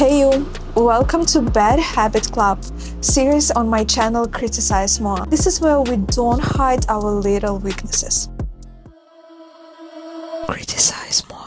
Hey you! Welcome to Bad Habit Club series on my channel CRITICIZEmoi. This is where we don't hide our little weaknesses. CRITICIZEmoi.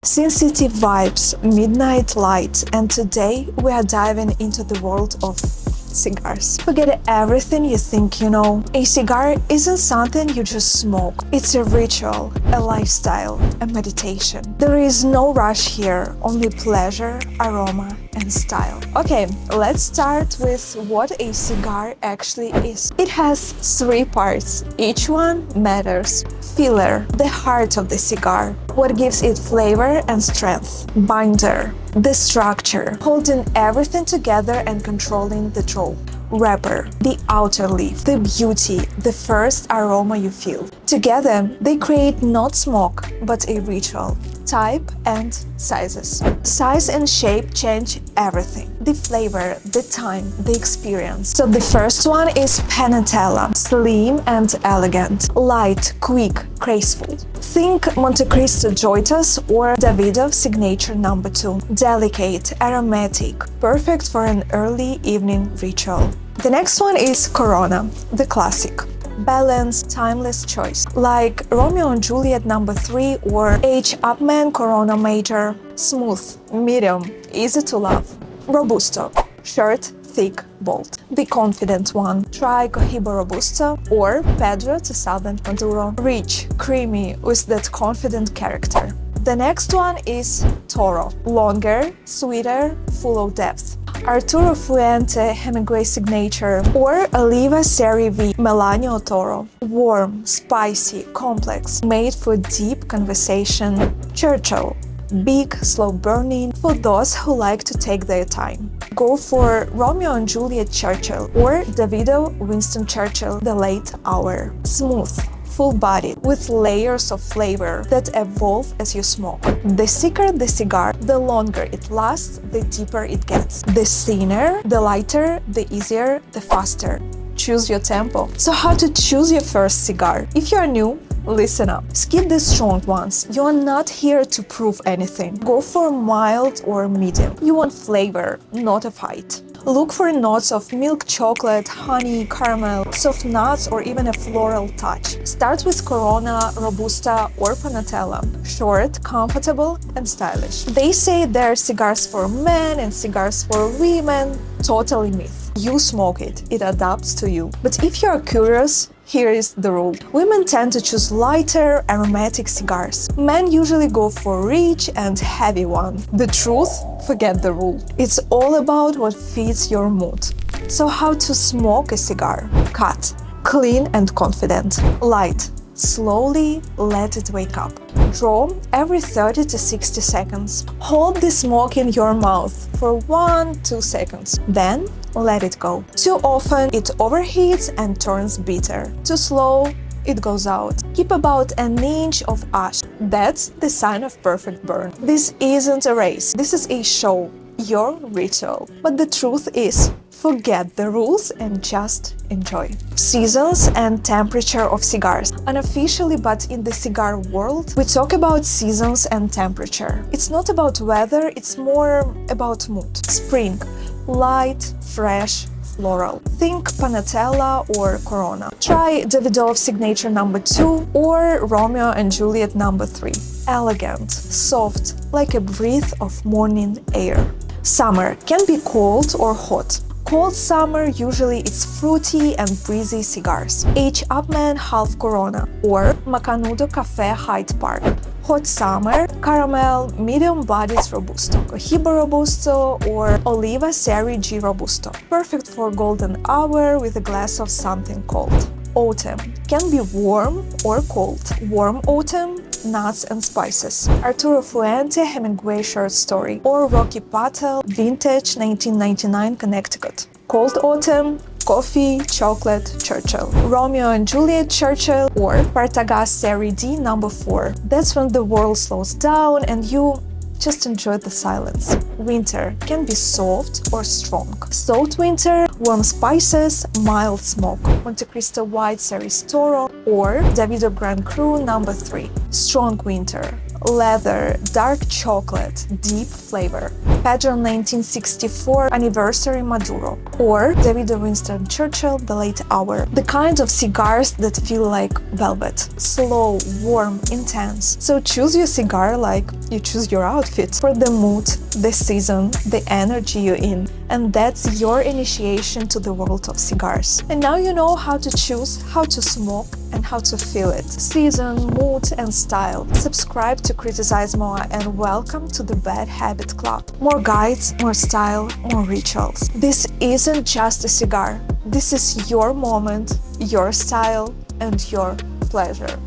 Sin City vibes, midnight light, and today we are diving into the world of cigars. Forget everything you think you know. A cigar isn't something you just smoke. It's a ritual, a lifestyle, a meditation. There is no rush here, only pleasure, aroma, and style. Okay, let's start with what a cigar actually is. It has three parts. Each one matters. Filler, the heart of the cigar, what gives it flavor and strength. Binder, the structure, holding everything together and controlling the draw. Wrapper, the outer leaf, the beauty, the first aroma you feel. Together, they create not smoke, but a ritual. Type and sizes. Size and shape change everything. The flavor, the time, the experience. So the first one is Panatella. Slim and elegant. Light, quick, graceful. Think Monte Cristo Joitas or Davidoff Signature No. 2. Delicate, aromatic, perfect for an early evening ritual. The next one is Corona, the classic. Balanced, timeless choice, like Romeo and Juliet No. 3 or H. Upmann Corona Major. Smooth, medium, easy to love. Robusto, short, thick, bold. The confident one, try Cohiba Robusto or Pedro 2000 Maduro. Rich, creamy, with that confident character. The next one is Toro, longer, sweeter, full of depth. Arturo Fuente Hemingway Signature or Oliva Seri V Melanio Toro. Warm, spicy, complex, made for deep conversation. Churchill, big, slow burning, for those who like to take their time. Go for Romeo and Juliet Churchill or Davido Winston Churchill The Late Hour. Smooth, full-bodied, with layers of flavor that evolve as you smoke. The thicker the cigar, the longer it lasts, the deeper it gets. The thinner, the lighter, the easier, the faster. Choose your tempo. So how to choose your first cigar? If you are new, listen up. Skip the strong ones. You are not here to prove anything. Go for mild or medium. You want flavor, not a fight. Look for notes of milk, chocolate, honey, caramel, soft nuts, or even a floral touch. Start with Corona, Robusta, or Panatella. Short, comfortable, and stylish. They say they're cigars for men and cigars for women. Totally myth. You smoke it, it adapts to you. But if you're curious, here is the rule. Women tend to choose lighter, aromatic cigars. Men usually go for rich and heavy one. The truth? Forget the rule. It's all about what fits your mood. So how to smoke a cigar? Cut. Clean and confident. Light. Slowly let it wake up. Draw every 30 to 60 seconds. Hold the smoke in your mouth for 1-2 seconds. Then let it go. Too often it overheats and turns bitter. Too slow, it goes out. Keep about an inch of ash. That's the sign of perfect burn. This isn't a race. This is a show, your ritual. But the truth is, forget the rules and just enjoy. Seasons and temperature of cigars. Unofficially, but in the cigar world, we talk about seasons and temperature. It's not about weather, it's more about mood. Spring, light, fresh, floral. Think Panatella or Corona. Try Davidoff Signature No. 2 or Romeo and Juliet No. 3. Elegant, soft, like a breath of morning air. Summer can be cold or hot. Cold summer, usually it's fruity and breezy cigars. H. Upmann Half Corona or Macanudo Cafe Hyde Park. Hot summer, caramel, medium-bodied Robusto. Cohiba Robusto or Oliva Seri G Robusto. Perfect for golden hour with a glass of something cold. Autumn can be warm or cold. Warm autumn, nuts and spices. Arturo Fuente Hemingway Short Story or Rocky Patel Vintage 1999 Connecticut. Cold autumn, coffee, chocolate, Churchill. Romeo and Juliet Churchill or Partagas Seri D No. 4. That's when the world slows down and you just enjoy the silence. Winter can be soft or strong. Salt winter, warm spices, mild smoke. Monte Cristo White Series Toro or Davido Grand Cru No. 3. Strong winter, leather, dark chocolate, deep flavor. Pedro 1964 Anniversary Maduro, or David Winston Churchill The Late Hour. The kind of cigars that feel like velvet. Slow, warm, intense. So choose your cigar like you choose your outfit, for the mood, the season, the energy you're in. And that's your initiation to the world of cigars. And now you know how to choose, how to smoke, and how to feel it. Season, mood, and style. Subscribe to CRITICIZEmoi and welcome to the Bad Habit Club. More guides, more style, more rituals. This isn't just a cigar. This is your moment, your style, and your pleasure.